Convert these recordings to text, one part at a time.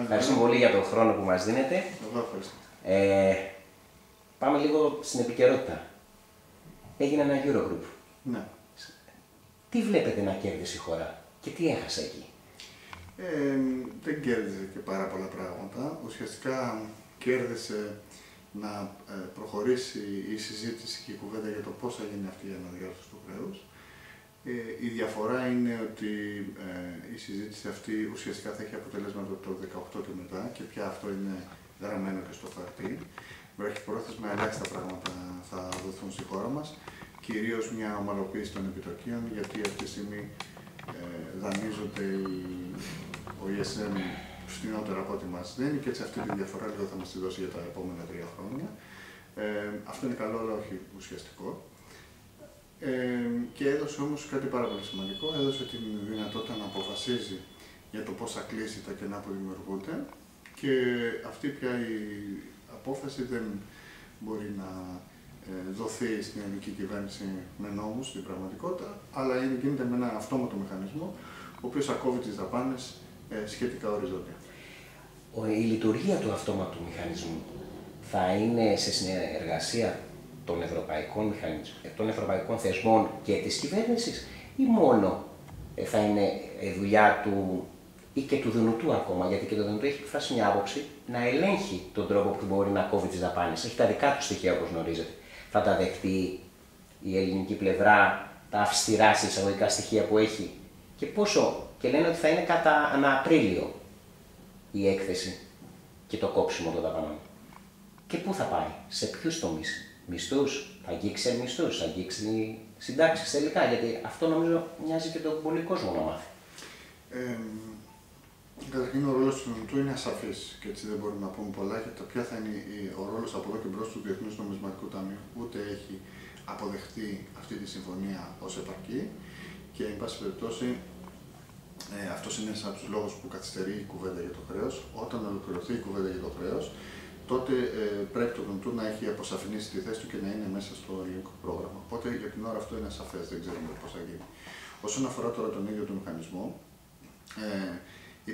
Ευχαριστούμε πολύ για τον χρόνο που μας δίνετε. Εγώ ευχαριστώ. Πάμε λίγο στην επικαιρότητα. Έγινε ένα Eurogroup. Ναι. Τι βλέπετε να κέρδισε η χώρα και τι έχασε εκεί? Δεν κέρδισε και πάρα πολλά πράγματα. Ουσιαστικά κέρδισε να προχωρήσει η συζήτηση και η κουβέντα για το πώς θα γίνει αυτή η αναδιάρθρωση του χρέους. Η διαφορά είναι ότι η συζήτηση αυτή ουσιαστικά θα έχει αποτελέσματα το 2018 και μετά και πια αυτό είναι γραμμένο και στο χαρτί. Βραχυπρόθεσμα ελάχιστα πράγματα θα δοθούν στη χώρα μας, κυρίως μια ομαλοποίηση των επιτοκίων, γιατί αυτή τη στιγμή δανείζονται ο ESM φθηνότερα από ό,τι μας δίνει και έτσι αυτή τη διαφορά λίγο θα μας τη δώσει για τα επόμενα 3 χρόνια. Αυτό είναι καλό, αλλά όχι ουσιαστικό. Και έδωσε όμως κάτι πάρα πολύ σημαντικό, έδωσε την δυνατότητα να αποφασίζει για το πώς θα κλείσει τα κενά που δημιουργούνται και αυτή πια η απόφαση δεν μπορεί να δοθεί στην ελληνική κυβέρνηση με νόμους στην πραγματικότητα, αλλά γίνεται με ένα αυτόματο μηχανισμό, ο οποίος θα κόβει τις δαπάνες σχετικά οριζόντια. Η λειτουργία του αυτόματου μηχανισμού θα είναι σε συνεργασία των ευρωπαϊκών θεσμών και της κυβέρνησης ή μόνο θα είναι δουλειά του ή και του Δουνουτού ακόμα, γιατί και το Δουνουτού έχει εκφράσει μια άποψη να ελέγχει τον τρόπο που μπορεί να κόβει τις δαπάνες. Έχει τα δικά του στοιχεία, όπως γνωρίζετε. Θα τα δεχτεί η ελληνική πλευρά, τα αυστηρά εισαγωγικά στοιχεία που έχει και πόσο, και λένε ότι θα είναι κατά ανά Απρίλιο η έκθεση και το κόψιμο των δαπανών. Και πού θα πάει, σε ποιους τομείς? Μισθούς, θα αγγίξει μισθούς, θα αγγίξει συντάξεις τελικά, γιατί αυτό νομίζω μοιάζει και τον πολύ κόσμο να μάθει. Καταρχήν, ο ρόλος του Δουνουτού είναι ασαφής και έτσι δεν μπορούμε να πούμε πολλά για το ποια θα είναι ο ρόλος από εδώ και μπρος του Διεθνούς Νομισματικού Ταμείου. Ούτε έχει αποδεχτεί αυτή τη συμφωνία ως επαρκή και, εν πάση περιπτώσει, αυτός είναι ένας από τους λόγους που καθυστερεί η κουβέντα για το χρέος. Όταν ολοκληρωθεί η κουβέντα για το χρέος, τότε πρέπει το Δουνουτού να έχει αποσαφηνίσει τη θέση του και να είναι μέσα στο ελληνικό πρόγραμμα. Οπότε για την ώρα αυτό είναι ασαφές, δεν ξέρουμε πώς θα γίνει. Όσον αφορά τώρα τον ίδιο τον μηχανισμό,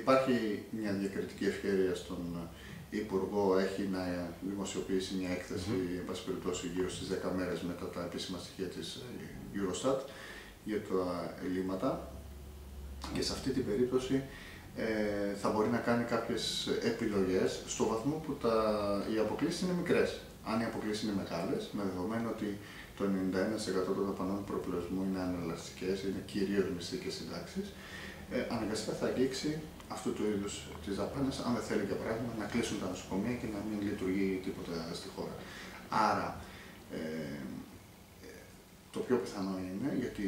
υπάρχει μια διακριτική ευχέρεια στον Υπουργό, έχει να δημοσιοποιήσει μια έκθεση, εν πάση περιπτώσει, γύρω στις 10 μέρες μετά τα επίσημα στοιχεία της Eurostat για τα ελλείμματα. Και σε αυτή την περίπτωση θα μπορεί να κάνει κάποιες επιλογές στο βαθμό που οι αποκλίσεις είναι μικρές. Αν οι αποκλίσεις είναι μεγάλες, με δεδομένο ότι το 91% των δαπανών του προϋπολογισμού είναι ανελαστικές, είναι κυρίως μισθοί και συντάξεις, αναγκαστικά θα αγγίξει αυτού του είδους τις δαπάνες, αν δεν θέλει για παράδειγμα να κλείσουν τα νοσοκομεία και να μην λειτουργεί τίποτα στη χώρα. Άρα, το πιο πιθανό είναι, γιατί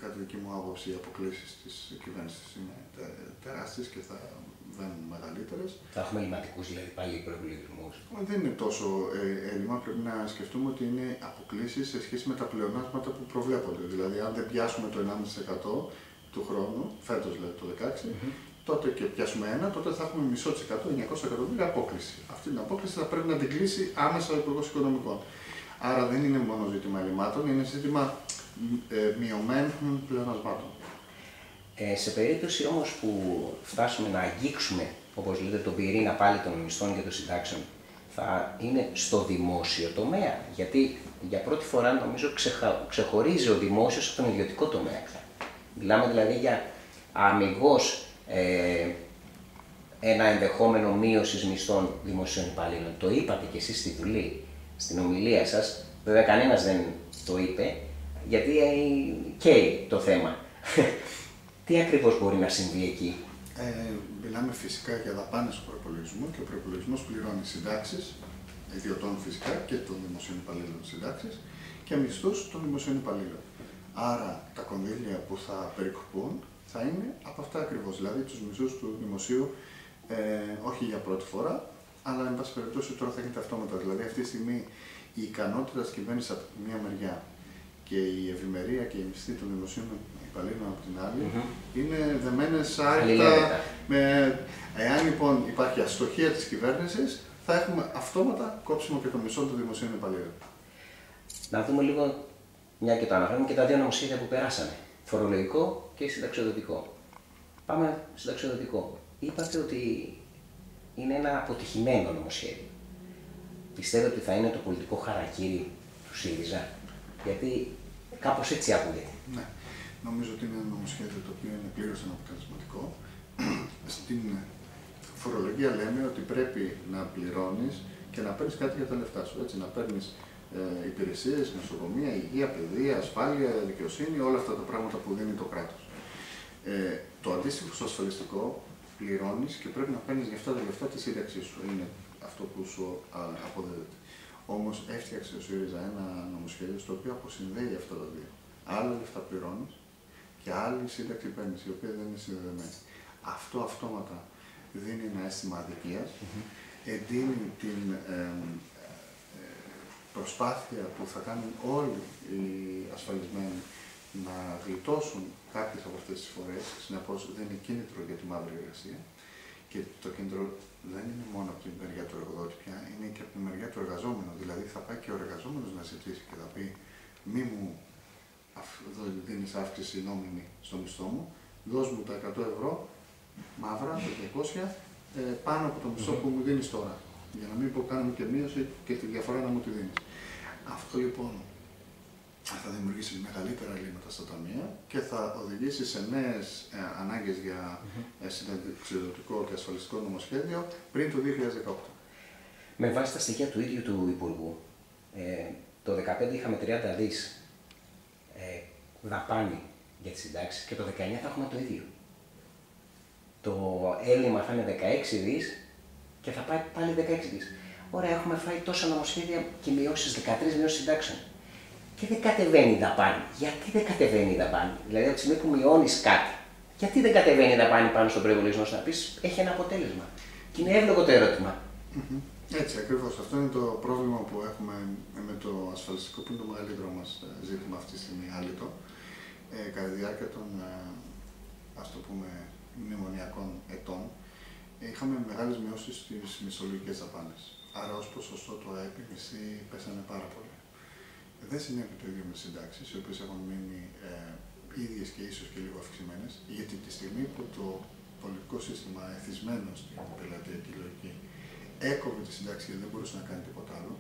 κατά δική μου άποψη οι αποκλίσεις της κυβέρνησης είναι τεράστιες και θα βαίνουν μεγαλύτερες. Θα έχουμε ελληματικούς δηλαδή πάλι προϋπολογισμούς? Δεν είναι τόσο έλλειμμα, πρέπει να σκεφτούμε ότι είναι αποκλίσεις σε σχέση με τα πλεονάσματα που προβλέπονται. Δηλαδή, αν δεν πιάσουμε το 1,5% του χρόνου, φέτος δηλαδή το 2016, τότε και πιάσουμε 1, τότε θα έχουμε 0,5%, 900 εκατομμύρια απόκληση. Αυτή την απόκληση θα πρέπει να την κλείσει άμεσα ο Υπουργός Οικονομικών. Άρα δεν είναι μόνο ζήτημα ελλημάτων, είναι ζήτημα μειωμένων πλεονασμάτων. Σε περίπτωση όμως που φτάσουμε να αγγίξουμε, όπως λέτε, τον πυρήνα πάλι των μισθών και των συντάξεων, θα είναι στο δημόσιο τομέα. Γιατί για πρώτη φορά νομίζω ξεχωρίζει ο δημόσιος από τον ιδιωτικό τομέα. Μιλάμε δηλαδή για αμιγώς ένα ενδεχόμενο μείωσης μισθών δημοσίων υπαλλήλων. Το είπατε και εσείς στη Βουλή, στην ομιλία σας. Βέβαια κανένας δεν το είπε, γιατί καίει το θέμα. Τι ακριβώς μπορεί να συμβεί εκεί? Μιλάμε φυσικά για δαπάνες του προϋπολογισμού και ο προϋπολογισμός πληρώνει συντάξεις, ιδιωτών φυσικά και των δημοσίων υπαλλήλων συντάξεις και μισθούς των δημοσίων υπαλλήλων. Άρα τα κονδύλια που θα περικοπούν θα είναι από αυτά ακριβώς, δηλαδή τους μισθούς του δημοσίου, όχι για πρώτη φορά, αλλά εν πάση περιπτώσει τώρα θα γίνεται αυτόματα. Δηλαδή αυτή τη στιγμή η ικανότητα της κυβέρνησης από τη μία μεριά και η ευημερία και η μισθή των δημοσίων υπαλλήλων από την άλλη είναι δεμένες άρρηκτα. Εάν λοιπόν υπάρχει αστοχία της κυβέρνησης, θα έχουμε αυτόματα κόψιμο και των μισθών των δημοσίων υπαλλήλων. Να δούμε λίγο, μια και το αναφέρουμε, και τα δύο νομοσχέδια που περάσανε. Φορολογικό και συνταξιοδοτικό. Πάμε συνταξιοδοτικό. Είπατε ότι είναι ένα αποτυχημένο νομοσχέδιο. Πιστεύετε ότι θα είναι το πολιτικό χαρακίρι του ΣΥΡΙΖΑ? Γιατί κάπως έτσι άκουγεται. Ναι. Νομίζω ότι είναι ένα νομοσχέδιο το οποίο είναι πλήρως αναποτελεσματικό. Στην φορολογία λέμε ότι πρέπει να πληρώνεις και να παίρνεις κάτι για τα λεφτά σου. Έτσι, να παίρνεις υπηρεσίες, νοσοκομεία, υγεία, παιδεία, ασφάλεια, δικαιοσύνη, όλα αυτά τα πράγματα που δίνει το κράτος. Το αντίστοιχο στο ασφαλιστικό πληρώνεις και πρέπει να παίρνεις για αυτά τα λεφτά τη σύνταξή σου. Είναι αυτό που σου αποδίδεται. Όμως έφτιαξε ο ΣΥΡΙΖΑ ένα νομοσχέδιο στο οποίο αποσυνδέει αυτά τα δύο. Άλλα λεφτά πληρώνεις και άλλη σύνταξη παίρνεις, η οποία δεν είναι συνδεδεμένη. Αυτό αυτόματα δίνει ένα αίσθημα αδικίας, εντείνει την προσπάθεια που θα κάνουν όλοι οι ασφαλισμένοι να γλιτώσουν κάποιες από αυτές τις φορές. Συνεπώς δεν είναι κίνητρο για τη μαύρη εργασία. Και το κίνητρο δεν είναι μόνο από την μεριά του εργοδότη πια, είναι και από την μεριά του εργαζόμενου. Δηλαδή θα πάει και ο εργαζόμενος να ζητήσει και θα πει: μη μου δίνεις αύξηση νόμιμη στο μισθό μου, δώσ' μου τα 100 ευρώ μαύρα, τα 200, πάνω από το μισθό που μου δίνεις τώρα. Για να μην κάνουμε και μείωση και τη διαφορά να μου τη δίνεις. Αυτό λοιπόν θα δημιουργήσει μεγαλύτερα ελλείμματα στα ταμεία και θα οδηγήσει σε νέες ανάγκες για συνταξιδοτικό και ασφαλιστικό νομοσχέδιο πριν το 2018. Με βάση τα στοιχεία του ίδιου του Υπουργού, το 2015 είχαμε 30 δις δαπάνη για τις συντάξεις και το 2019 θα έχουμε το ίδιο. Το έλλειμμα θα είναι 16 δις και θα πάει πάλι 16 δις. Ωραία, έχουμε φάει τόσα νομοσχέδια και μειώσεις, 13 μειώσεις συντάξεων. Και δεν κατεβαίνει η δαπάνη. Γιατί δεν κατεβαίνει η δαπάνη? Δηλαδή, από τη στιγμή που μειώνεις κάτι, γιατί δεν κατεβαίνει η δαπάνη πάνω στον προϋπολογισμό σου? Να πεις, έχει ένα αποτέλεσμα. Και είναι εύλογο το ερώτημα. Έτσι, ακριβώς. Αυτό είναι το πρόβλημα που έχουμε με το ασφαλιστικό, που είναι το μεγαλύτερο μας ζήτημα αυτή τη στιγμή, άλυτο. Κατά τη διάρκεια των, ας το πούμε, μνημονιακών ετών, είχαμε μεγάλες μειώσεις στις μισθολογικές δαπάνες. Άρα, ως ποσοστό το ΑΕΠ, οι μισθοί πέσανε πάρα πολύ. Δεν συνέβη το ίδιο με τις συντάξεις, οι οποίες έχουν μείνει ίδιες και ίσως και λίγο αυξημένες, γιατί τη στιγμή που το πολιτικό σύστημα, εθισμένο στην πελατειακή λογική, έκοβε τη συντάξη γιατί δεν μπορούσε να κάνει τίποτα άλλο,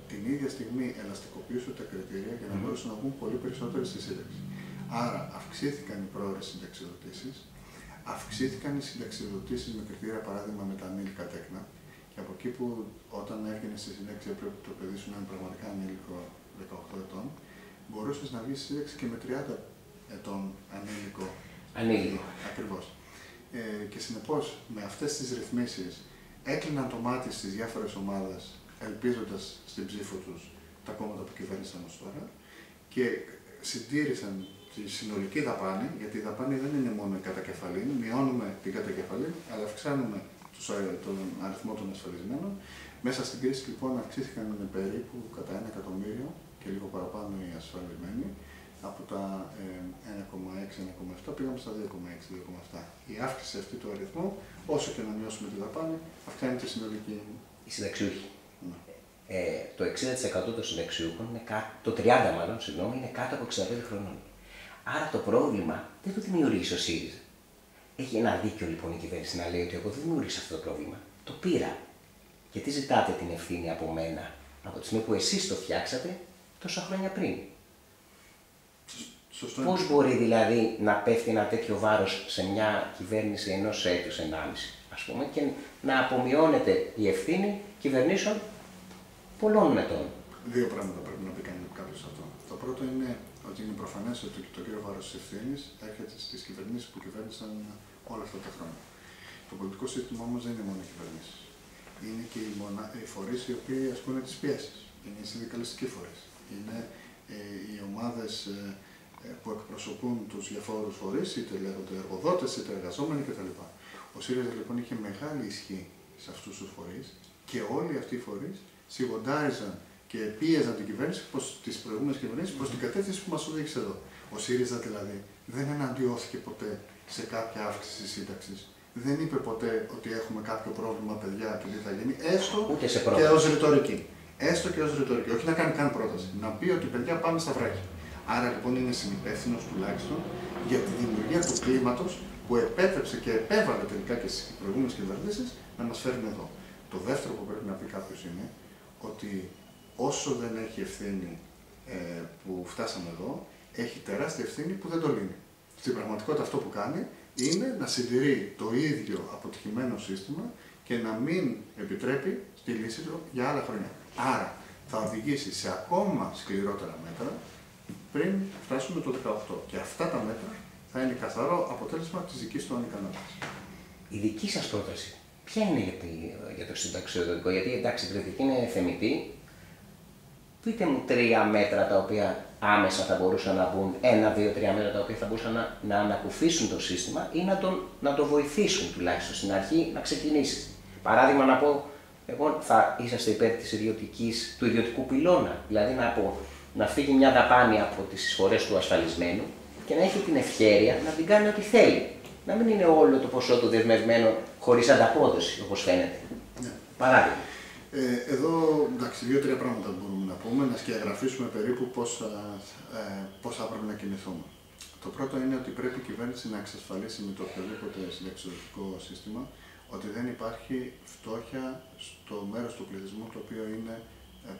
την ίδια στιγμή ελαστικοποιούσε τα κριτήρια για να μπορούσαν να βγουν πολύ περισσότεροι στη σύνταξη. Άρα αυξήθηκαν οι πρόορες συνταξιδοτήσεις, αυξήθηκαν οι συνταξιδοτήσεις με κριτήρια, παράδειγμα με τα ανήλικα τέκνα, και από εκεί που όταν έβγαινε στη σύνταξη έπρεπε το παιδί σου να είναι πραγματικά ανήλικο 18 ετών, μπορούσες να βγεις στη σύνταξη και με 30 ετών ανήλικο. Ανήλικο. Ακριβώς. Και συνεπώς με αυτές τις ρυθμίσεις έκλειναν το μάτι στις διάφορες ομάδες, ελπίζοντας στην ψήφο τους τα κόμματα που κυβέρνησαν ως τώρα και συντήρησαν τη συνολική δαπάνη, γιατί η δαπάνη δεν είναι μόνο η κατακεφαλή, μειώνουμε την κατακεφαλή, αλλά αυξάνουμε τον αριθμό των ασφαλισμένων. Μέσα στην κρίση λοιπόν αυξήθηκαν περίπου κατά 1 εκατομμύριο και λίγο παραπάνω οι ασφαλισμένοι. Από τα 1,6-1,7 πήγαμε στα 2,6-2,7. Η αύξηση αυτή του αριθμού, όσο και να μειώσουμε τη δαπάνη, αυξάνει τη συνολική. Οι συνταξιούχοι. Το 60% των συνταξιούχων, το 30% μάλλον, συγγνώμη, είναι κάτω από 65 χρονών. Άρα το πρόβλημα δεν το δημιουργήσει ο ΣΥΡΙΖΑ. Έχει ένα δίκιο λοιπόν η κυβέρνηση να λέει ότι εγώ δεν δημιούργησα αυτό το πρόβλημα. Το πήρα. Γιατί ζητάτε την ευθύνη από μένα, από τη στιγμή που εσείς το φτιάξατε τόσα χρόνια πριν. Πώς μπορεί δηλαδή να πέφτει ένα τέτοιο βάρος σε μια κυβέρνηση ενός έτους, 1,5 ας πούμε, και να απομειώνεται η ευθύνη κυβερνήσεων πολλών ετών? Δύο πράγματα πρέπει να πει κάποιος αυτό. Το πρώτο είναι ότι είναι προφανές ότι το κύριο βάρος της ευθύνης έρχεται στις κυβερνήσεις που κυβέρνησαν όλα αυτά τα χρόνια. Το πολιτικό σύστημα όμως δεν είναι μόνο οι κυβερνήσεις. Είναι και οι φορείς οι οποίοι ασκούν τις πιέσεις. Είναι οι συνδικαλιστικοί φορείς. Είναι οι ομάδες που εκπροσωπούν τους διαφόρους φορείς, είτε λέγονται εργοδότες, είτε εργαζόμενοι κτλ. Ο ΣΥΡΙΖΑ λοιπόν είχε μεγάλη ισχύ σε αυτούς τους φορείς και όλοι αυτοί οι φορείς σιγοντάριζαν και πίεζαν την κυβέρνηση, τις προηγούμενες κυβερνήσεις, προς την κατεύθυνση που μας οδήγησε εδώ. Ο ΣΥΡΙΖΑ δηλαδή δεν εναντιώθηκε ποτέ σε κάποια αύξηση της σύνταξης. Δεν είπε ποτέ ότι έχουμε κάποιο πρόβλημα, παιδιά, και τι θα γίνει, έστω και ως ρητορική. Έστω και ως ρητορική. Όχι να κάνει καν πρόταση. Να πει ότι παιδιά πάμε στα βράχια. Άρα λοιπόν είναι συνυπεύθυνος τουλάχιστον για τη δημιουργία του κλίματος που επέτρεψε και επέβαλε τελικά και στις προηγούμενες κυβερνήσεις να μας φέρουν εδώ. Το δεύτερο που πρέπει να πει κάποιος είναι ότι όσο δεν έχει ευθύνη που φτάσαμε εδώ, έχει τεράστια ευθύνη που δεν το λύνει. Στην πραγματικότητα αυτό που κάνει είναι να συντηρεί το ίδιο αποτυχημένο σύστημα και να μην επιτρέπει στη λύση του για άλλα χρόνια. Άρα θα οδηγήσει σε ακόμα σκληρότερα μέτρα πριν φτάσουμε το 2018. Και αυτά τα μέτρα θα είναι καθαρό αποτέλεσμα της δικής του ανικανότητας. Η δική σας πρόταση ποια είναι για το συνταξιοδοτικό? Γιατί εντάξει, η κριτική είναι θεμιτή. Πείτε μου 3 μέτρα τα οποία άμεσα θα μπορούσαν να μπουν, 1, 2, 3 μέτρα τα οποία θα μπορούσαν να ανακουφίσουν το σύστημα ή να το βοηθήσουν τουλάχιστον στην αρχή να ξεκινήσει. Παράδειγμα, να πω, εγώ θα είσαστε υπέρ του ιδιωτικού πυλώνα, δηλαδή να φύγει μια δαπάνη από τις εισφορές του ασφαλισμένου και να έχει την ευχέρεια να την κάνει ό,τι θέλει. Να μην είναι όλο το ποσό του δεσμευμένο χωρίς ανταπόδοση, όπως φαίνεται. Ναι. Παράδειγμα. Εδώ, εντάξει, 2-3 πράγματα μπορούμε να πούμε, να σκιαγραφίσουμε περίπου πώς θα πρέπει να κινηθούμε. Το πρώτο είναι ότι πρέπει η κυβέρνηση να εξασφαλίσει με το οποιοδήποτε συνταξιοδοτικό σύστημα ότι δεν υπάρχει φτώχεια στο μέρος του πληθυσμού το οποίο είναι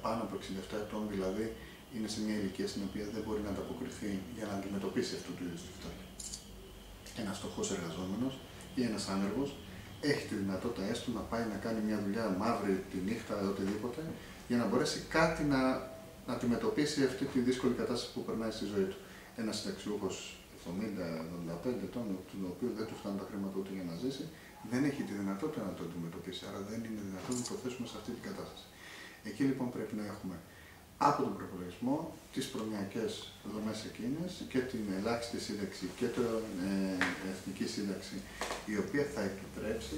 πάνω από 67 ετών, δηλαδή είναι σε μια ηλικία στην οποία δεν μπορεί να ανταποκριθεί για να αντιμετωπίσει αυτού του είδους τη φτώχεια. Ένας φτωχός εργαζόμενος ή ένας άνεργος έχει τη δυνατότητα έστω να πάει να κάνει μια δουλειά μαύρη τη νύχτα ή οτιδήποτε για να μπορέσει κάτι να αντιμετωπίσει αυτή τη δύσκολη κατάσταση που περνάει στη ζωή του. Ένας συνταξιούχος 70-75 ετών, του οποίου δεν του φτάνουν τα χρήματα ούτε για να ζήσει, δεν έχει τη δυνατότητα να το αντιμετωπίσει. Άρα δεν είναι δυνατόν να το θέσουμε σε αυτή την κατάσταση. Εκεί λοιπόν πρέπει να έχουμε από τον προπολογισμό τις προνοιακές δομές εκείνες και την ελάχιστη σύνταξη και την εθνική σύνταξη, η οποία θα επιτρέψει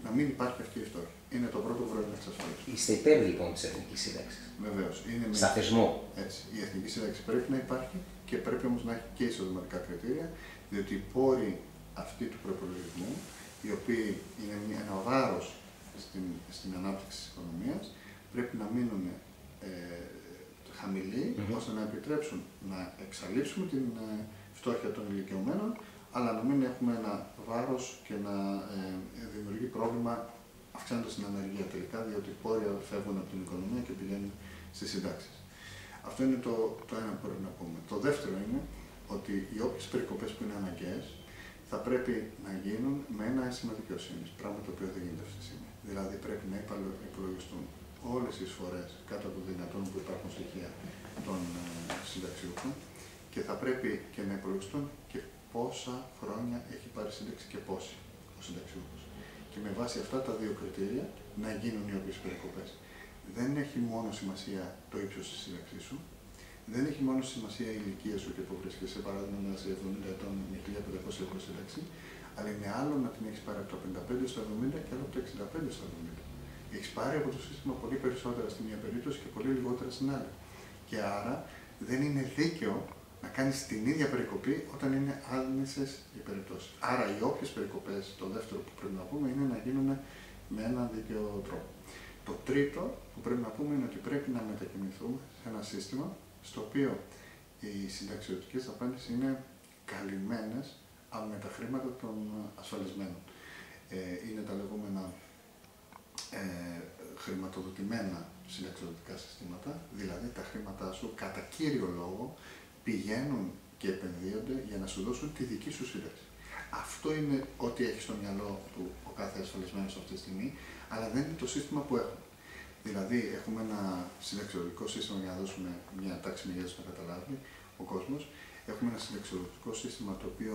να μην υπάρχει αυτή η φτώχεια. Είναι το πρώτο που πρέπει να εξασφαλίσουμε. Είστε υπέρ λοιπόν της εθνικής σύνταξης? Βεβαίως. Στα θεσμό. Έτσι. Η εθνική σύνταξη πρέπει να υπάρχει και πρέπει όμως να έχει και εισοδηματικά κριτήρια, διότι οι πόροι αυτοί του προπολογισμού, οι οποίοι είναι ένα βάρος στην ανάπτυξη της οικονομίας, πρέπει να μείνουν χαμηλοί, ώστε να επιτρέψουν να εξαλείψουμε την φτώχεια των ηλικιωμένων, αλλά να μην έχουμε ένα βάρος και να δημιουργεί πρόβλημα αυξάνοντας την ανεργία τελικά, διότι οι πόροι φεύγουν από την οικονομία και πηγαίνουν στις συντάξεις. Αυτό είναι το ένα που πρέπει να πούμε. Το δεύτερο είναι ότι οι όποιες περικοπές που είναι αναγκαίες θα πρέπει να γίνουν με ένα αίσθημα δικαιοσύνης, πράγμα το οποίο δεν γίνεται αυτή τη στιγμή. Δηλαδή πρέπει να υπολογιστούν όλες οι εισφορές κάτω από το δυνατόν που υπάρχουν στοιχεία των συνταξιούχων και θα πρέπει και να υπολογιστούν και πόσα χρόνια έχει πάρει σύνταξη και πόσοι ο συνταξιούχος. Και με βάση αυτά τα δύο κριτήρια να γίνουν οι όποιες περικοπές. Δεν έχει μόνο σημασία το ύψος της σύνταξής σου, δεν έχει μόνο σημασία η ηλικία σου και που βρίσκεσαι, παράδειγμα ένας 70 ετών με 1500 ευρώ σύνταξη, αλλά είναι άλλο να την έχεις πάρει από το 55 στο 70 και άλλο από το 65 στο 70. Έχεις πάρει από το σύστημα πολύ περισσότερα στη μία περίπτωση και πολύ λιγότερα στην άλλη. Και άρα δεν είναι δίκαιο να κάνεις την ίδια περικοπή όταν είναι άμεσες οι περιπτώσεις. Άρα οι όποιες περικοπές, το δεύτερο που πρέπει να πούμε, είναι να γίνουν με έναν δίκαιο τρόπο. Το τρίτο που πρέπει να πούμε είναι ότι πρέπει να μετακινηθούμε σε ένα σύστημα στο οποίο οι συνταξιοδοτικές δαπάνες είναι καλυμμένες με τα χρήματα των ασφαλισμένων. Είναι τα λεγόμενα χρηματοδοτημένα συνταξιοδοτικά συστήματα, δηλαδή τα χρήματά σου κατά κύριο λόγο πηγαίνουν και επενδύονται για να σου δώσουν τη δική σου σύνταξη. Αυτό είναι ό,τι έχει στο μυαλό του ο κάθε ασφαλισμένος αυτή τη στιγμή, αλλά δεν είναι το σύστημα που έχουμε. Δηλαδή, έχουμε ένα συνταξιοδοτικό σύστημα για να δώσουμε μια τάξη μεγέθους να καταλάβει ο κόσμος. Έχουμε ένα συνταξιοδοτικό σύστημα το οποίο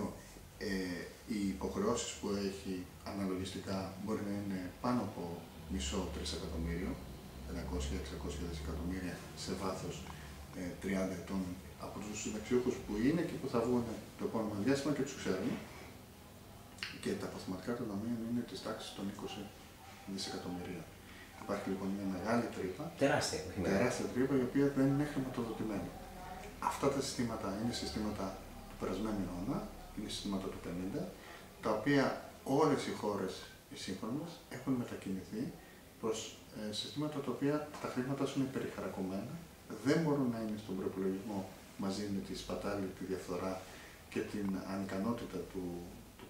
οι υποχρεώσεις που έχει αναλογιστικά μπορεί να είναι πάνω από μισό τρισεκατομμύριο, 500-600 δισεκατομμύρια σε βάθος 30 ετών από τους συνταξιούχους που είναι και που θα βγουν το επόμενο διάστημα και τους ξέρουμε. Και τα αποθεματικά των ταμείων είναι της τάξης των 20 δισεκατομμυρίων. Υπάρχει λοιπόν μια μεγάλη τρύπα, τεράστια τρύπα, η οποία δεν είναι χρηματοδοτημένη. Αυτά τα συστήματα είναι συστήματα του περασμένου αιώνα, είναι συστήματα του 50, τα οποία όλες οι χώρες οι σύγχρονες έχουν μετακινηθεί προς συστήματα τα οποία τα χρήματα σου είναι περιχαρακωμένα, δεν μπορούν να είναι στον προϋπολογισμό μαζί με τη σπατάλη, τη διαφθορά και την ανικανότητα του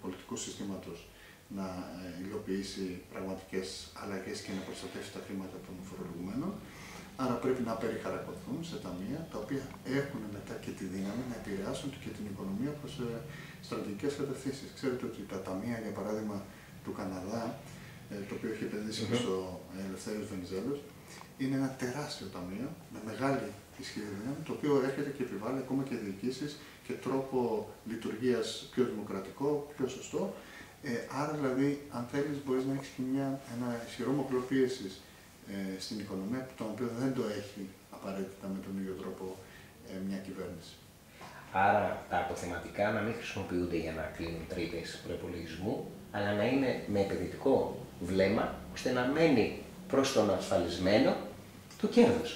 πολιτικού συστήματος να υλοποιήσει πραγματικές αλλαγές και να προστατεύσει τα χρήματα των φορολογουμένων. Άρα πρέπει να περιχαρακωθούν σε ταμεία τα οποία έχουν μετά και τη δύναμη να επηρεάσουν και την οικονομία προς στρατηγικές κατευθύνσεις. Ξέρετε ότι τα ταμεία, για παράδειγμα, του Καναδά, το οποίο έχει επενδύσει και στο Ελευθέριος Βενιζέλος, είναι ένα τεράστιο ταμείο με μεγάλη ισχυρή δύναμη, το οποίο έρχεται και επιβάλλει ακόμα και διοικήσεις και τρόπο λειτουργίας πιο δημοκρατικό, πιο σωστό. Άρα, δηλαδή, αν θέλεις, μπορείς να έχεις και ένα ισχυρό μοχλό πίεσης στην οικονομία, το οποίο δεν το έχει απαραίτητα με τον ίδιο τρόπο μια κυβέρνηση. Άρα τα αποθεματικά να μην χρησιμοποιούνται για να κλείνουν τρύπες προϋπολογισμού, αλλά να είναι με επενδυτικό βλέμμα, ώστε να μένει προς τον ασφαλισμένο το κέρδος.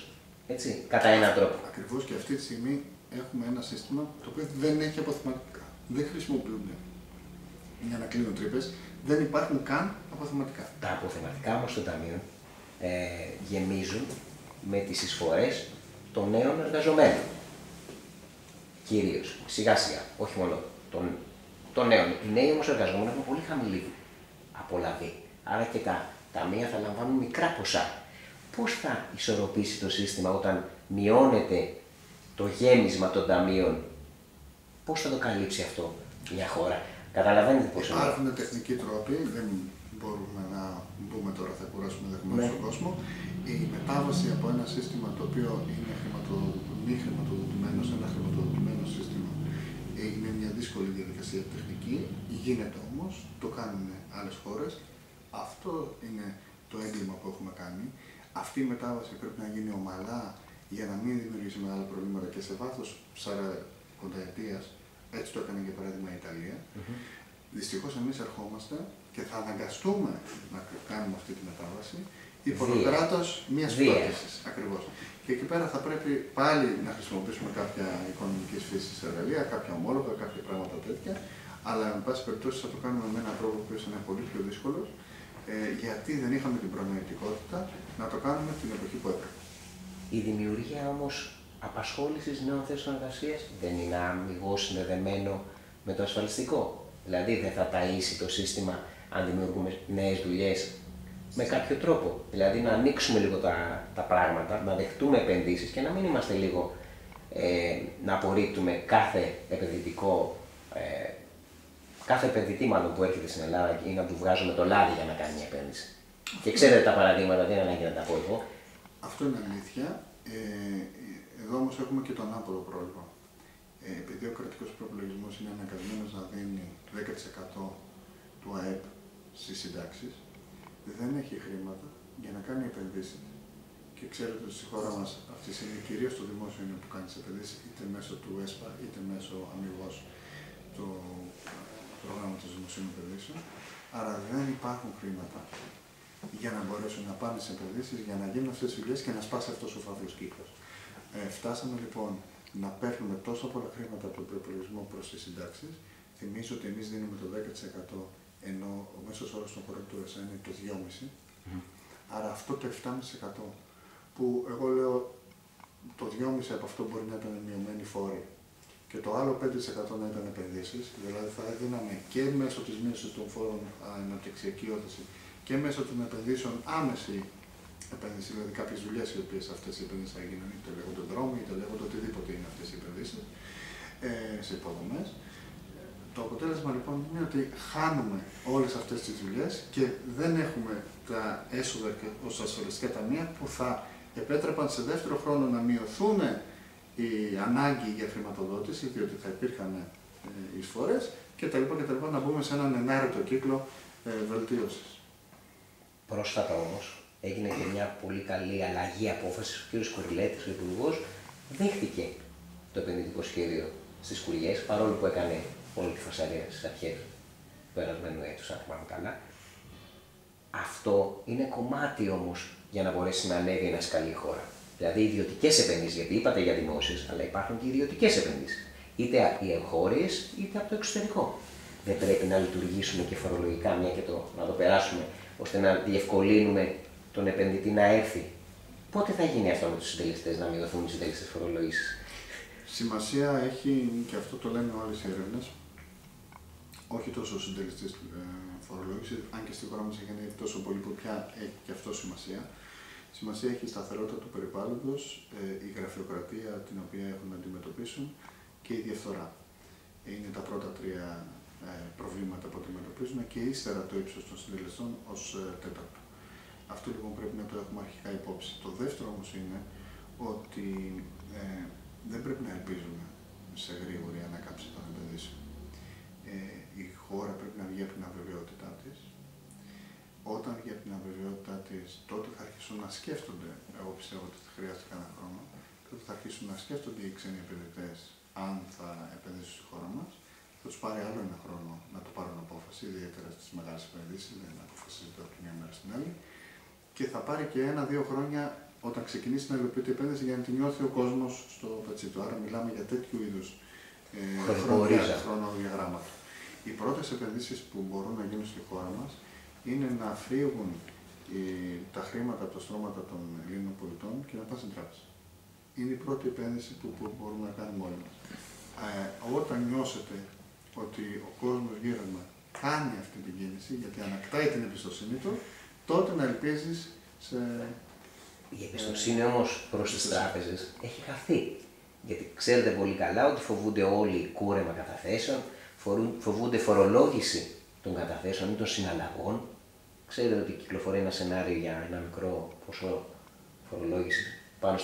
Έτσι, κατά έναν τρόπο. Ακριβώς, και αυτή τη στιγμή έχουμε ένα σύστημα το οποίο δεν έχει αποθεματικά. Δεν χρησιμοποιούνται για να κλείνουν τρύπες, δεν υπάρχουν καν αποθεματικά. Τα αποθεματικά όμως των ταμείων γεμίζουν με τις εισφορές των νέων εργαζομένων. Κυρίως, σιγά σιγά, όχι μόνο των νέων. Οι νέοι όμως εργαζόμενοι έχουν πολύ χαμηλή απολαβή. Άρα και τα ταμεία θα λαμβάνουν μικρά ποσά. Πώς θα ισορροπήσει το σύστημα όταν μειώνεται το γέμισμα των ταμείων, πώς θα το καλύψει αυτό μια χώρα? Καταλαβαίνετε πώς είναι. Υπάρχουν τεχνικοί τρόποι, δεν μπορούμε να μπούμε τώρα, θα κουράσουμε ενδεχομένως τον κόσμο. Η μετάβαση από ένα σύστημα το οποίο είναι μη χρηματοδοτημένο σε ένα χρηματοδοτημένο σύστημα είναι μια δύσκολη διαδικασία τεχνική. Γίνεται όμως, το κάνουν άλλες χώρες. Αυτό είναι το έγκλημα που έχουμε κάνει. Αυτή η μετάβαση πρέπει να γίνει ομαλά για να μην δημιουργήσει μεγάλα προβλήματα και σε βάθος 40 ετίας. Έτσι το έκανε για παράδειγμα η Ιταλία. Δυστυχώς εμείς ερχόμαστε και θα αναγκαστούμε να κάνουμε αυτή τη μετάβαση υπό το κράτος μιας πρότασης. Ακριβώς. Και εκεί πέρα θα πρέπει πάλι να χρησιμοποιήσουμε κάποια οικονομικής φύσης εργαλεία, κάποια ομόλογα, κάποια πράγματα τέτοια. Αλλά, εν πάση περιπτώσει, θα το κάνουμε με έναν τρόπο που είναι πολύ πιο δύσκολο, γιατί δεν είχαμε την προνοητικότητα να το κάνουμε την εποχή που έπρεπε. Η δημιουργία όμως απασχόλησης νέων θέσεων εργασίας δεν είναι αμιγώς συνδεδεμένο με το ασφαλιστικό? Δηλαδή δεν θα ταΐσει το σύστημα αν δημιουργούμε νέες δουλειές με κάποιο τρόπο? Δηλαδή να ανοίξουμε λίγο τα πράγματα, να δεχτούμε επενδύσεις και να μην είμαστε λίγο να απορρίπτουμε κάθε επενδυτή μάλλον που έρχεται στην Ελλάδα ή να του βγάζουμε το λάδι για να κάνει μια επένδυση. Και ξέρετε τα παραδείγματα, δεν είναι ανάγκη να τα πω εγώ. Αυτό είναι αλήθεια. Εδώ όμως έχουμε και τον άποδο πρόβλημα. Επειδή ο κρατικός προπολογισμός είναι αναγκασμένος να δίνει 10% του ΑΕΠ στις συντάξεις, δεν έχει χρήματα για να κάνει επενδύσεις. Και ξέρετε ότι στη χώρα μας αυτή τη στιγμή κυρίως το δημόσιο είναι που κάνει τις επενδύσεις, είτε μέσω του ΕΣΠΑ είτε μέσω αμοιβώς του προγράμματος δημοσίων επενδύσεων. Άρα δεν υπάρχουν χρήματα για να μπορέσουν να πάνε σε επενδύσεις, για να γίνουν αυτές τις δουλειές και να σπάσει αυτός ο φαύλος κύκλος. Φτάσαμε λοιπόν να παίρνουμε τόσο πολλά χρήματα από τον προπολογισμό προς τις συντάξεις. Θυμίζω ότι εμείς δίνουμε το 10%, ενώ ο μέσος όρος των χωρών του ΕΣΑ είναι το 2,5%. Άρα αυτό το 7,5% που εγώ λέω το 2,5% από αυτό μπορεί να ήταν μειωμένοι φόροι και το άλλο 5% να ήταν επενδύσεις, δηλαδή θα δίναμε και μέσω της μείωσης των φόρων αναπτυξιακή όθηση και μέσω των επενδύσεων άμεση επένδυση, δηλαδή κάποιες δουλειές οι οποίες αυτές οι επενδύσεις θα γίνουν, είτε λέγονται δρόμοι, είτε λέγονται οτιδήποτε είναι αυτές οι επενδύσεις σε υποδομές. Το αποτέλεσμα λοιπόν είναι ότι χάνουμε όλες αυτές τις δουλειές και δεν έχουμε τα έσοδα ως ασφαλιστικά ταμεία που θα επέτρεπαν σε δεύτερο χρόνο να μειωθούν οι ανάγκη για χρηματοδότηση, διότι θα υπήρχαν εισφορές κτλ. Να μπούμε σε έναν ενάρετο κύκλο βελτίωσης. Πρόσφατα όμως έγινε και μια πολύ καλή αλλαγή απόφασης. Ο κ. Κουριλέτης, ο Υπουργός, δέχτηκε το επενδυτικό σχέδιο στις Κουριές, παρόλο που έκανε όλη τη φασαρία στις αρχές του περασμένου έτους, αν θυμάμαι καλά. Αυτό είναι κομμάτι όμως για να μπορέσει να ανέβει ένα σκαλί η χώρα. Δηλαδή ιδιωτικές επενδύσεις, γιατί είπατε για δημόσιες, αλλά υπάρχουν και ιδιωτικές επενδύσεις. Είτε οι εγχώριες, είτε από το εξωτερικό. Δεν πρέπει να λειτουργήσουμε και φορολογικά, μια και να το περάσουμε, ώστε να διευκολύνουμε τον επενδυτή να έρθει? Πότε θα γίνει αυτό με τους συντελεστές, να μειωθούν οι συντελεστές φορολογήσεις? Σημασία έχει, και αυτό το λένε όλες οι έρευνες, όχι τόσο ο συντελεστής φορολόγησης, αν και στη χώρα μας έχει ανέβει τόσο πολύ που πια έχει και αυτό σημασία. Σημασία έχει η σταθερότητα του περιβάλλοντος, η γραφειοκρατία την οποία έχουν να αντιμετωπίσουν και η διαφθορά. Είναι τα πρώτα τρία προβλήματα που αντιμετωπίζουν και ύστερα το ύψος των συντελεστών ως τέταρτο. Αυτό λοιπόν πρέπει να το έχουμε αρχικά υπόψη. Το δεύτερο όμως είναι ότι δεν πρέπει να ελπίζουμε σε γρήγορη ανάκαμψη των επενδύσεων. Η χώρα πρέπει να βγει από την αβεβαιότητά της. Όταν βγει από την αβεβαιότητά της, τότε θα αρχίσουν να σκέφτονται, εγώ πιστεύω ότι θα χρειάζεται κανένα χρόνο, τότε θα αρχίσουν να σκέφτονται οι ξένοι επενδυτές αν θα επενδύσουν στη χώρα μας. Θα τους πάρει άλλο ένα χρόνο να το πάρουν απόφαση, ιδιαίτερα στις μεγάλες επενδύσεις, δεν αποφασίζεται από τη μια μέρα στην άλλη. Και θα πάρει και 1-2 χρόνια όταν ξεκινήσει να υλοποιείται η επένδυση για να τη νιώθει ο κόσμος στο πετσί του. Άρα μιλάμε για τέτοιου είδους χρονοδιαγράμματα. Οι πρώτες επενδύσεις που μπορούν να γίνουν στη χώρα μας είναι να φύγουν τα χρήματα από τα στρώματα των Ελλήνων πολιτών και να πάνε στην τράπεζα. Είναι η πρώτη επένδυση που μπορούμε να κάνουμε όλοι μας. Όταν νιώσετε ότι ο κόσμος γύρω μας κάνει αυτή την κίνηση, γιατί ανακτάει την εμπιστοσύνη του, τότε να ελπίζεις σε... Η εμπιστοσύνη όμως προς τις τράπεζες έχει χαθεί. Γιατί ξέρετε πολύ καλά ότι φοβούνται όλοι κούρεμα καταθέσεων, φοβούνται φορολόγηση των καταθέσεων ή των συναλλαγών. Ξέρετε ότι κυκλοφορεί ένα σενάριο για ένα μικρό ποσό φορολόγηση πάνω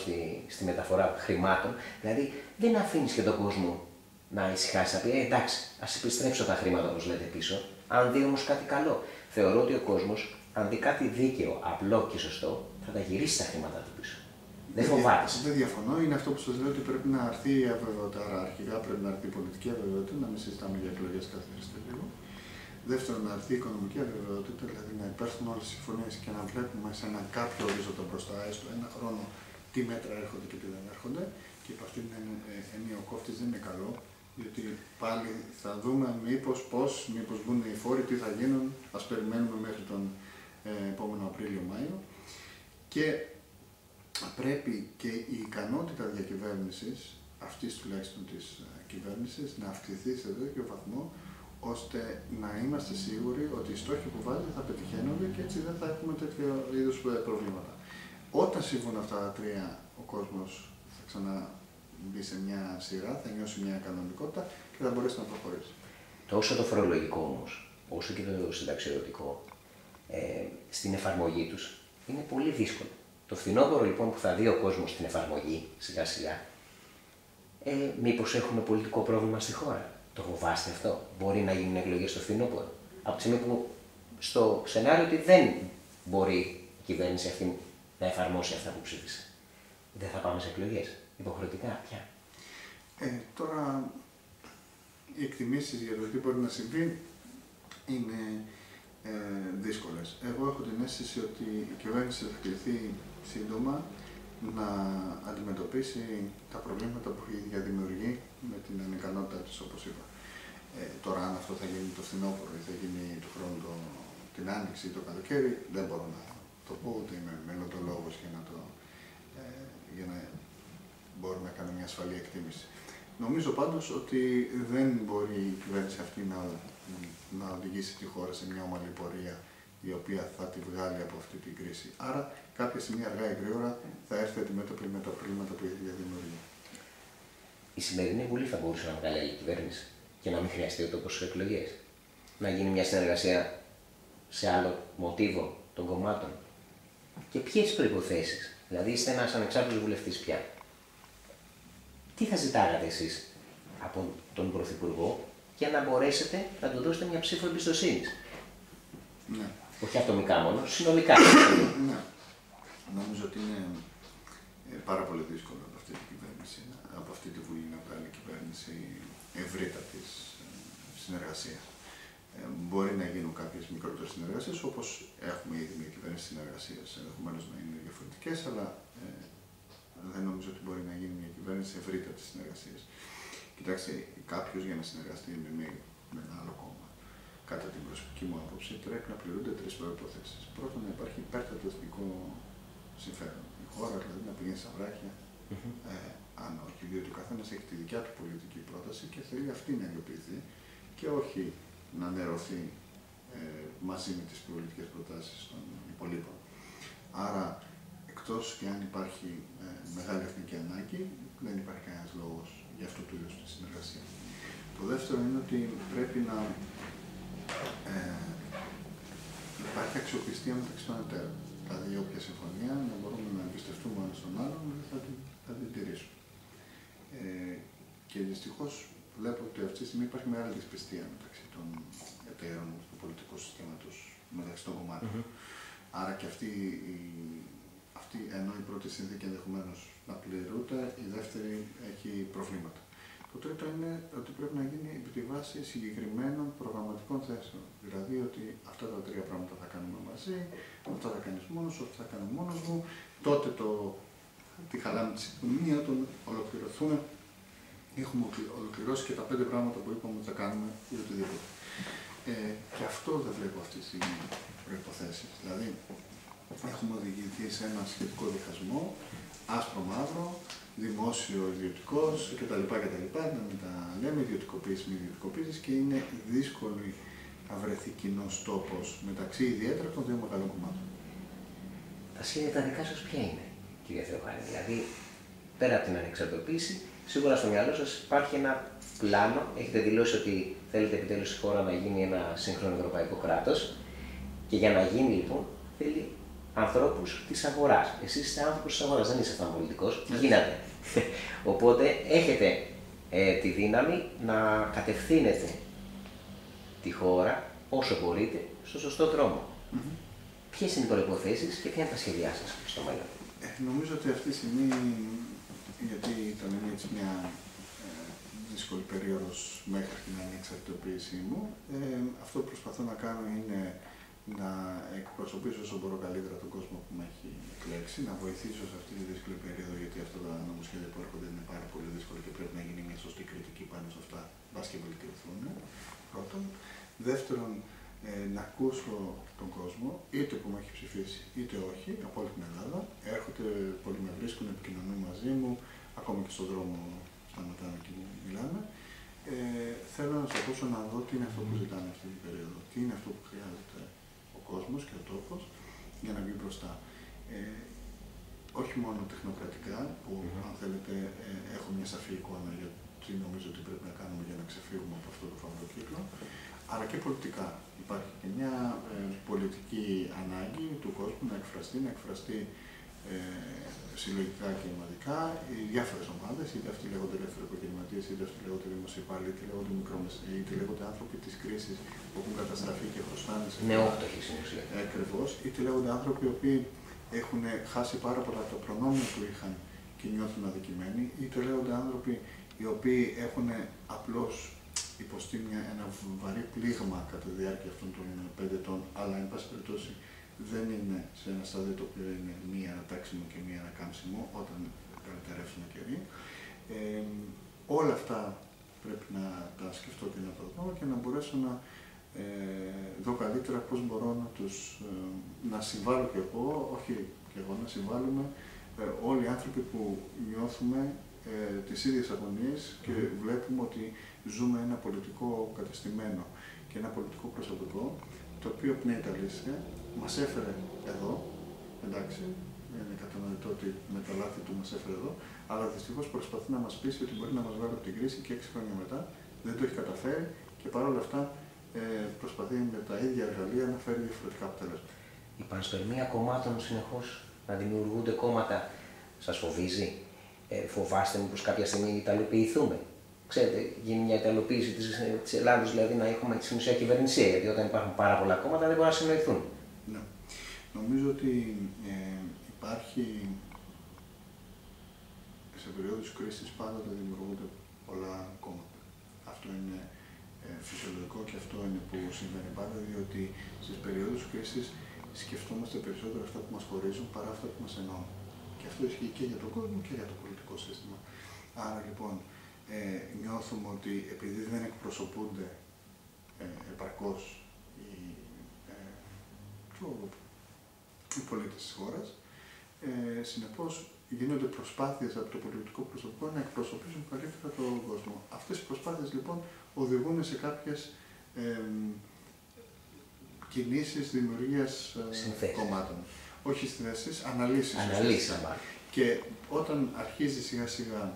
στη μεταφορά χρημάτων. Δηλαδή δεν αφήνεις και τον κόσμο να ησυχάσει, να πει εντάξει, ας επιστρέψω τα χρήματα όπως λέτε πίσω, αν δει όμως κάτι καλό. Θεωρώ ότι ο κόσμος, αν δει κάτι δίκαιο, απλό και σωστό, θα τα γυρίσει τα χρήματα του πίσω. Δεν φοβάται. Δεν διαφωνώ, είναι αυτό που σας λέω ότι πρέπει να έρθει η αβεβαιότητα. Άρα, αρχικά πρέπει να έρθει η πολιτική αβεβαιότητα, να μην συζητάμε για εκλογές καθυστερήστε λίγο. Δεύτερον, να έρθει η οικονομική αβεβαιότητα, δηλαδή να υπέρθουν όλες οι συμφωνίες και να βλέπουμε σε έναν κάποιο ορίζοντα μπροστά, έστω ένα χρόνο, τι μέτρα έρχονται και τι δεν έρχονται. Και από αυτήν την έννοια ο κόφτης δεν είναι καλό, διότι πάλι θα δούμε μήπως μπουν οι φόροι, τι θα γίνουν, ας περιμένουμε μέχρι τον επόμενο Απρίλιο-Μάιο. Και πρέπει και η ικανότητα διακυβέρνησης, αυτής τουλάχιστον της κυβέρνησης, να αυξηθεί σε τέτοιο βαθμό, ώστε να είμαστε σίγουροι ότι οι στόχοι που βάζει θα πετυχαίνονται και έτσι δεν θα έχουμε τέτοιο είδους προβλήματα. Όταν συμβούν αυτά τα τρία, ο κόσμος θα ξαναμπεί σε μια σειρά, θα νιώσει μια κανονικότητα και θα μπορέσει να προχωρήσει. Τόσο το φορολογικό όμως, όσο και το συνταξιοδοτικό, στην εφαρμογή τους είναι πολύ δύσκολο. Το φθινόπωρο λοιπόν που θα δει ο κόσμος στην εφαρμογή σιγά σιγά, μήπως έχουμε πολιτικό πρόβλημα στη χώρα. Το φοβάστε αυτό? Μπορεί να γίνουν εκλογές στο φθινόπωρο. Από τη στιγμή που στο σενάριο ότι δεν μπορεί η κυβέρνηση αυτή να εφαρμόσει αυτά που ψήφισε. Δεν θα πάμε σε εκλογές, υποχρεωτικά πια. Τώρα, οι εκτιμήσεις για το τι μπορεί να συμβεί είναι δύσκολες. Εγώ έχω την αίσθηση ότι η κυβέρνηση θα κληθεί σύντομα να αντιμετωπίσει τα προβλήματα που η ίδια δημιουργεί με την ανικανότητά της, όπως είπα. Τώρα, αν αυτό θα γίνει το φθινόπωρο ή θα γίνει του χρόνου την άνοιξη ή το καλοκαίρι, δεν μπορώ να το πω, ούτε είμαι μελλοντολόγος για να μπορώ να κάνω μια ασφαλή εκτίμηση. Νομίζω πάντως ότι δεν μπορεί η κυβέρνηση αυτή να οδηγήσει τη χώρα σε μια ομαλή πορεία η οποία θα τη βγάλει από αυτή την κρίση. Άρα, κάποια στιγμή αργά ή γρήγορα θα έρθει αντιμέτωπη με τα προβλήματα που η ίδια δημιουργεί. Η σημερινή Βουλή θα μπορούσε να βγάλει άλλη κυβέρνηση και να μην χρειαστεί ο τόπος στις εκλογές. Να γίνει μια συνεργασία σε άλλο μοτίβο των κομμάτων. Και ποιες προϋποθέσεις? Δηλαδή, είστε ένας ανεξάρτητος βουλευτής πια. Τι θα ζητάγατε εσείς από τον Πρωθυπουργό για να μπορέσετε να του δώσετε μια ψήφο εμπιστοσύνης? Ναι. Όχι ατομικά μόνο, συνολικά. Ναι. Νομίζω ότι είναι πάρα πολύ δύσκολο από αυτή την κυβέρνηση, από αυτή τη Βουλή να βγάλει κυβέρνηση ευρύτατης συνεργασίας. Μπορεί να γίνουν κάποιες μικρότερες συνεργασίες, όπως έχουμε ήδη μια κυβέρνηση συνεργασίας. Ενδεχομένως να είναι διαφορετικές, αλλά δεν νομίζω ότι μπορεί να γίνει μια κυβέρνηση ευρύτατης συνεργασίας. Κοιτάξτε, κάποιος για να συνεργαστεί με ένα άλλο κόμμα, κατά την προσωπική μου άποψη, πρέπει να πληρούνται τρεις προϋποθέσεις. Πρώτον, να υπάρχει υπέρτατο εθνικό συμφέρον. Η χώρα δηλαδή να πηγαίνει στα βράχια, αν όχι, διότι ο καθένας έχει τη δικιά του πολιτική πρόταση και θέλει αυτή να υλοποιηθεί και όχι να νερωθεί μαζί με τις πολιτικές προτάσεις των υπολείπων. Άρα, εκτός και αν υπάρχει μεγάλη εθνική ανάγκη, δεν υπάρχει κανένας λόγος για αυτού του είδους τη συνεργασία. Το δεύτερο είναι ότι πρέπει να υπάρχει αξιοπιστία μεταξύ των εταίρων. Δηλαδή, όποια συμφωνία να μπορούμε να εμπιστευτούμε ένα στον άλλον, θα την τηρήσουμε. Και δυστυχώς βλέπω ότι αυτή τη στιγμή υπάρχει μεγάλη δυσπιστία μεταξύ των εταίρων του πολιτικού συστήματος, μεταξύ των κομμάτων. Άρα και αυτή, ενώ η πρώτη συνθήκη ενδεχομένως να πληρούνται, η δεύτερη έχει προβλήματα. Το τρίτο είναι ότι πρέπει να γίνει επί τη βάση συγκεκριμένων προγραμματικών θέσεων. Δηλαδή ότι αυτά τα τρία πράγματα θα κάνουμε μαζί, αυτά θα κάνεις μόνος σου, αυτά θα κάνω μόνος μου, τότε τη χαλάμε τη συμφωνία, όταν ολοκληρωθούμε, έχουμε ολοκληρώσει και τα 5 πράγματα που είπαμε ότι θα κάνουμε ή οτιδήποτε. Και αυτό δεν βλέπω αυτή τη στιγμή προϋποθέσεις. Δηλαδή, έχουμε οδηγηθεί σε ένα σχετικό διχασμό, άσπρο-μαύρο, δημόσιο-ιδιωτικός κτλ. Να μην τα λέμε, ιδιωτικοποίηση με ιδιωτικοποίηση, και είναι δύσκολο να βρεθεί κοινός τόπος μεταξύ ιδιαίτερα των δύο μεγάλων κομμάτων. Τα σχέδια τα δικά σας ποια είναι, κύριε Θεοχάρη? Δηλαδή, πέρα από την ανεξαρτητοποίηση, σίγουρα στο μυαλό σας υπάρχει ένα πλάνο. Έχετε δηλώσει ότι θέλετε επιτέλους η χώρα να γίνει ένα σύγχρονο ευρωπαϊκό κράτος. Και για να γίνει λοιπόν, θέλει ανθρώπους της αγοράς. Εσείς είστε άνθρωπος της αγοράς, δεν είσαστε πολιτικός. Γίνατε. Οπότε έχετε τη δύναμη να κατευθύνετε τη χώρα όσο μπορείτε στο σωστό δρόμο. Ποιες είναι οι προϋποθέσεις και ποια είναι τα σχέδιά σας στο μέλλον? Νομίζω ότι αυτή τη στιγμή, γιατί ήταν έτσι μια δύσκολη περίοδος μέχρι την ανεξαρτητοποίησή μου, αυτό που προσπαθώ να κάνω είναι να εκπροσωπήσω όσο μπορώ καλύτερα τον κόσμο που με έχει εκλέξει, να βοηθήσω σε αυτή τη δύσκολη περίοδο, γιατί αυτά τα νομοσχέδια που έρχονται είναι πάρα πολύ δύσκολα και πρέπει να γίνει μια σωστή κριτική πάνω σε αυτά, μπας και βελτιωθούν. Πρώτον. Δεύτερον, να ακούσω τον κόσμο, είτε που με έχει ψηφίσει είτε όχι, από όλη την Ελλάδα. Έρχονται, πολλοί με βρίσκουν, επικοινωνούν μαζί μου, ακόμα και στον δρόμο σταματάμε και μιλάμε. Θέλω να σας ακούσω, να δω τι είναι αυτό που ζητάνε αυτή την περίοδο, τι είναι αυτό που χρειάζεται ο κόσμος και ο τόπος για να βγει μπροστά. Όχι μόνο τεχνοκρατικά, που αν θέλετε έχω μια σαφή εικόνα για τι νομίζω ότι πρέπει να κάνουμε για να ξεφύγουμε από αυτό το φαύλο κύκλο, αλλά και πολιτικά. Υπάρχει και μια πολιτική ανάγκη του κόσμου να εκφραστεί συλλογικά και ομαδικά οι διάφορες ομάδες, είτε αυτοί λέγονται ελεύθεροι επαγγελματίες, είτε αυτοί λέγονται δημοσιοπάλληλοι, είτε λέγονται μικρομεσαίοι, είτε λέγονται άνθρωποι της κρίσης που έχουν καταστραφεί και χρωστάνε σε νεόπτωχοι στην ουσία. Ακριβώς, είτε λέγονται άνθρωποι οι οποίοι έχουν χάσει πάρα πολλά από τα προνόμια που είχαν και νιώθουν αδικημένοι, είτε λέγονται άνθρωποι οι οποίοι έχουν απλώς υποστεί ένα βαρύ πλήγμα κατά τη διάρκεια αυτών των 5 ετών, αλλά εν πάση περιπτώσει δεν είναι σε ένα στάδιο το οποίο είναι μία ανατάξιμο και μία ανακάμψιμο όταν καλυτερεύσουν οι καιροί. Όλα αυτά πρέπει να τα σκεφτώ και να τα δω και να μπορέσω να δω καλύτερα πώς μπορώ να συμβάλλω κι εγώ, όχι κι εγώ, να συμβάλλουμε όλοι οι άνθρωποι που νιώθουμε τις ίδιες αγωνίες και βλέπουμε ότι ζούμε ένα πολιτικό κατεστημένο και ένα πολιτικό προσωπικό το οποίο πνέει τα λύσια, μας έφερε εδώ, εντάξει, είναι κατανοητό ότι με τα λάθη του μας έφερε εδώ, αλλά δυστυχώς προσπαθεί να μας πείσει ότι μπορεί να μας βγάλει από την κρίση και 6 χρόνια μετά δεν το έχει καταφέρει και παρόλα αυτά προσπαθεί με τα ίδια εργαλεία να φέρει διαφορετικά αποτελέσματα. Η πανσπερμία κομμάτων συνεχώς να δημιουργούνται κόμματα σας φοβίζει? Φοβάστε μήπως κάποια στιγμή ιταλοποιηθούμε? Ξέρετε, γίνει μια ιταλοποίηση της Ελλάδος, δηλαδή να έχουμε στην ουσία κυβερνησία, γιατί όταν υπάρχουν πάρα πολλά κόμματα δεν μπορούν να συνοηθούν. Ναι. Νομίζω ότι υπάρχει σε περίοδους κρίσης πάντοτε δημιουργούνται πολλά κόμματα. Αυτό είναι φυσιολογικό και αυτό είναι που συμβαίνει πάντα, διότι στις περίοδους κρίσης σκεφτόμαστε περισσότερο αυτά που μας χωρίζουν παρά αυτά που μας ενώνουν. Και αυτό ισχύει και για τον κόσμο και για το πολιτικό σύστημα. Άρα λοιπόν νιώθουμε ότι επειδή δεν εκπροσωπούνται επαρκώς οι πολίτες της χώρας, συνεπώς γίνονται προσπάθειες από το πολιτικό προσωπικό να εκπροσωπήσουν καλύτερα τον κόσμο. Αυτές οι προσπάθειες λοιπόν οδηγούν σε κάποιες κινήσεις δημιουργίας κομμάτων. Όχι συνθέσεις, αναλύσεις. Και όταν αρχίζει σιγά σιγά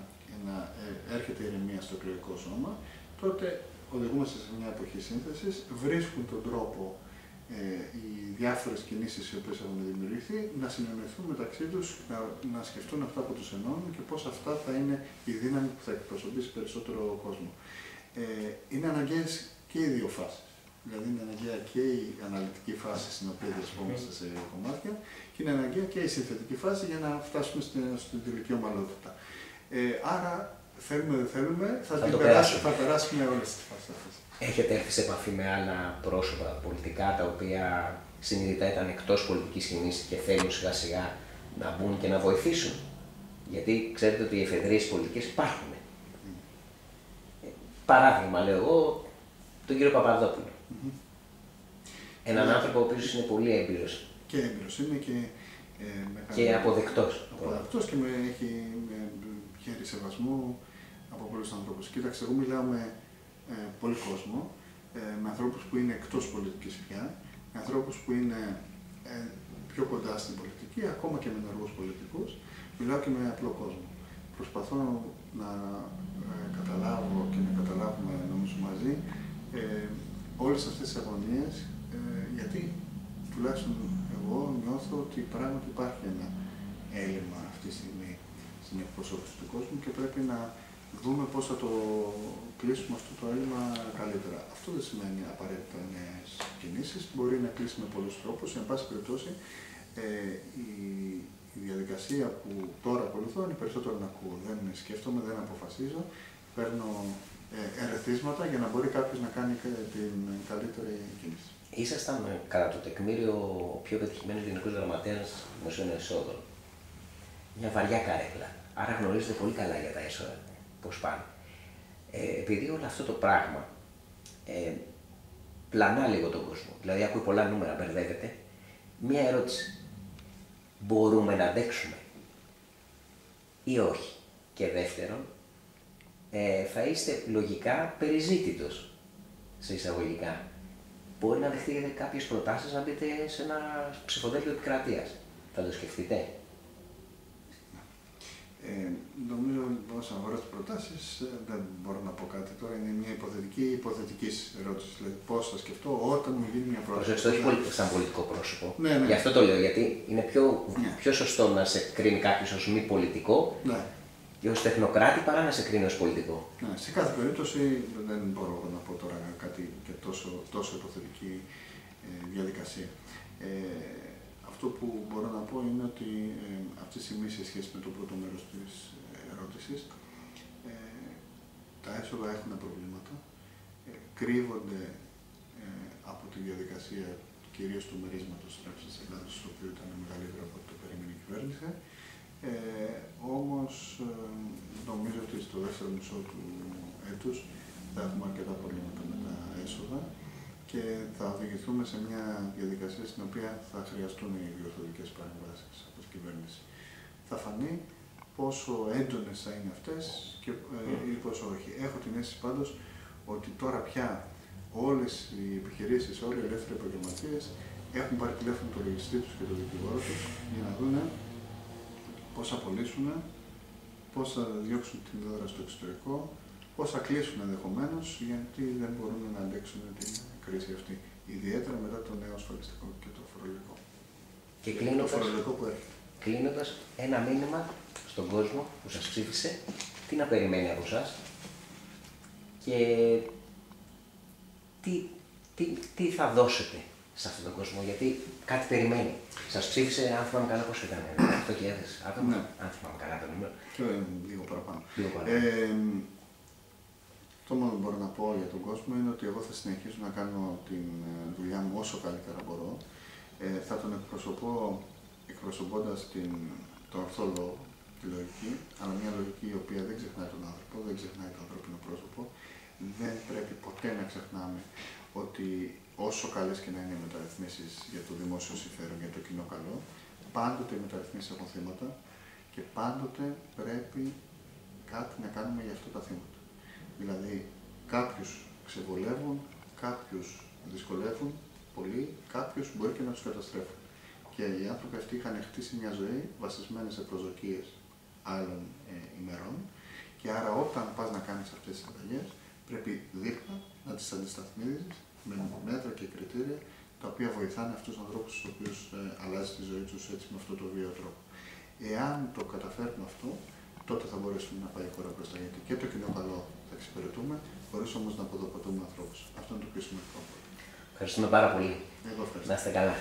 να έρχεται η ηρεμία στο εκλογικό σώμα, τότε οδηγούμαστε σε μια εποχή σύνθεσης, βρίσκουν τον τρόπο οι διάφορες κινήσεις οι οποίες έχουν δημιουργηθεί να συνεννοηθούν μεταξύ τους, να σκεφτούν αυτά που τους ενώνουν και πώς αυτά θα είναι η δύναμη που θα εκπροσωπήσει περισσότερο κόσμο. Είναι αναγκαίες και οι δύο φάσεις. Δηλαδή είναι αναγκαία και η αναλυτική φάση στην οποία διασπόμαστε σε κομμάτια και είναι αναγκαία και η συνθετική φάση για να φτάσουμε στην τελική ομαλότητα. Άρα θέλουμε δεν θέλουμε, θα περάσουμε όλες τις φάσεις αυτές. Έχετε έρθει σε επαφή με άλλα πρόσωπα πολιτικά τα οποία συνειδητά ήταν εκτός πολιτικής σκηνής και θέλουν σιγά σιγά να μπουν και να βοηθήσουν? Γιατί ξέρετε ότι οι εφεδρείες πολιτικές υπάρχουν. Παράδειγμα, λέω εγώ, τον κύριο Παπαδόπουλο. Έναν άνθρωπο ο οποίος είναι πολύ έμπειρος. Και έμπειρος είναι και αποδεκτός. Αποδεκτός και έχει χέρι σεβασμού από πολλούς ανθρώπους. Κοίταξε, εγώ μιλάω με πολύ κόσμο, με ανθρώπους που είναι εκτός πολιτικής πια, με ανθρώπους που είναι πιο κοντά στην πολιτική, ακόμα και με ενεργούς πολιτικούς. Μιλάω και με απλό κόσμο. Προσπαθώ να καταλάβω και να καταλάβουμε, νομίζω μαζί, όλες αυτές τις αγωνίες, γιατί τουλάχιστον εγώ νιώθω ότι πράγματι υπάρχει ένα έλλειμμα αυτή τη στιγμή στην εκπροσώπηση του κόσμου και πρέπει να δούμε πώς θα το κλείσουμε αυτό το έλλειμμα καλύτερα. Αυτό δεν σημαίνει απαραίτητα νέες κινήσεις, μπορεί να κλείσει με πολλούς τρόπους. Εν πάση περιπτώσει, η διαδικασία που τώρα ακολουθώ είναι περισσότερο να ακούω. Δεν σκέφτομαι, δεν αποφασίζω, παίρνω ερεθίσματα για να μπορεί κάποιος να κάνει την καλύτερη κίνηση. Ήσασταν κατά το τεκμήριο ο πιο πετυχημένος γενικός γραμματέας δημοσίων εσόδων. Μια βαριά καρέκλα. Άρα γνωρίζετε πολύ καλά για τα έσοδα, πώς πάνε. Επειδή όλο αυτό το πράγμα πλανά λίγο τον κόσμο, δηλαδή ακούει πολλά νούμερα, μπερδεύεται, μια ερώτηση. Μπορούμε να αντέξουμε ή όχι? Και δεύτερον, θα είστε λογικά περιζήτητος, σε εισαγωγικά. Μπορεί να δεχτείτε κάποιες προτάσεις να μπείτε σε ένα ψηφοδέλτιο επικρατείας. Θα το σκεφτείτε? Νομίζω όσον αφορά τις προτάσεις δεν μπορώ να πω κάτι τώρα. Είναι μια υποθετική ερώτηση. Δηλαδή, πώς θα σκεφτώ όταν μου γίνει μια πρόταση. Προσέξτε, όχι σαν πολιτικό πρόσωπο. Ναι. Γι' αυτό το λέω, γιατί είναι πιο σωστό να σε κρίνει κάποιος ως μη πολιτικό και ως τεχνοκράτη παρά να σε κρίνει ως πολιτικό. Ναι, σε κάθε περίπτωση δεν μπορώ να πω τώρα κάτι και τόσο υποθετική διαδικασία. Αυτό που μπορώ να πω είναι ότι αυτή τη στιγμή σε σχέση με το πρώτο μέρος της ερώτησης, τα έσοδα έχουν προβλήματα, κρύβονται από τη διαδικασία κυρίως του μερίσματος της Τράπεζας της Ελλάδας, το οποίο ήταν μεγαλύτερο από ό,τι το περίμενε η κυβέρνηση. Όμως νομίζω ότι στο δεύτερο μισό του έτους θα έχουμε αρκετά προβλήματα με τα έσοδα και θα οδηγηθούμε σε μια διαδικασία στην οποία θα χρειαστούν οι διορθωτικές παρεμβάσεις από την κυβέρνηση. Θα φανεί πόσο έντονες θα είναι αυτές ή πόσο όχι. Έχω την αίσθηση πάντως ότι τώρα πια όλες οι επιχειρήσεις, όλοι οι ελεύθεροι επαγγελματίες έχουν πάρει τηλέφωνο το λογιστή τους και το δικηγόρο τους για να δουν πώς θα πωλήσουν, πώς θα διώξουν την έδρα στο εξωτερικό, πώς θα κλείσουν ενδεχομένως, γιατί δεν μπορούν να αντέξουν την κρίση αυτή. Ιδιαίτερα μετά το νέο ασφαλιστικό και το φορολογικό. Και κλείνοντας, ένα μήνυμα στον κόσμο που σας ψήφισε, τι να περιμένει από εσάς και τι θα δώσετε σε αυτόν τον κόσμο, γιατί κάτι περιμένει. Σας ψήφισε, αν θυμάμαι καλά, πόσο ήταν, 8.000 άτομα, αν θυμάμαι καλά το νούμερο. Λίγο παραπάνω. Το μόνο που μπορώ να πω για τον κόσμο είναι ότι εγώ θα συνεχίσω να κάνω τη δουλειά μου όσο καλύτερα μπορώ. Θα τον εκπροσωπώντας τον ορθό λόγο, τη λογική, αλλά μια λογική η οποία δεν ξεχνάει τον άνθρωπο, δεν ξεχνάει το ανθρώπινο πρόσωπο. Δεν πρέπει ποτέ να ξεχνάμε ότι όσο καλές και να είναι οι μεταρρυθμίσεις για το δημόσιο συμφέρον, για το κοινό καλό, πάντοτε οι μεταρρυθμίσεις έχουν θύματα και πάντοτε πρέπει κάτι να κάνουμε για αυτά τα θύματα. Δηλαδή, κάποιους ξεβολεύουν, κάποιους δυσκολεύουν πολύ, κάποιους μπορεί και να τους καταστρέφουν. Και οι άνθρωποι αυτοί είχαν χτίσει μια ζωή βασισμένη σε προσδοκίες άλλων ημερών, και άρα όταν πας να κάνεις αυτές τις αλλαγές, πρέπει δίπλα να τις αντισταθμίζεις με μέτρα και κριτήρια τα οποία βοηθάνε αυτούς τους ανθρώπους στους οποίους αλλάζει τη ζωή τους έτσι με αυτόν τον βίαιο τρόπο. Εάν το καταφέρουμε αυτό, τότε θα μπορέσουμε να πάει η χώρα μπροστά. Γιατί και το κοινό καλό θα εξυπηρετούμε, χωρίς όμως να αποδοπατούμε ανθρώπους. Αυτό είναι το πιο σημαντικό. Ευχαριστούμε πάρα πολύ. Εγώ ευχαριστώ. Να είστε καλά.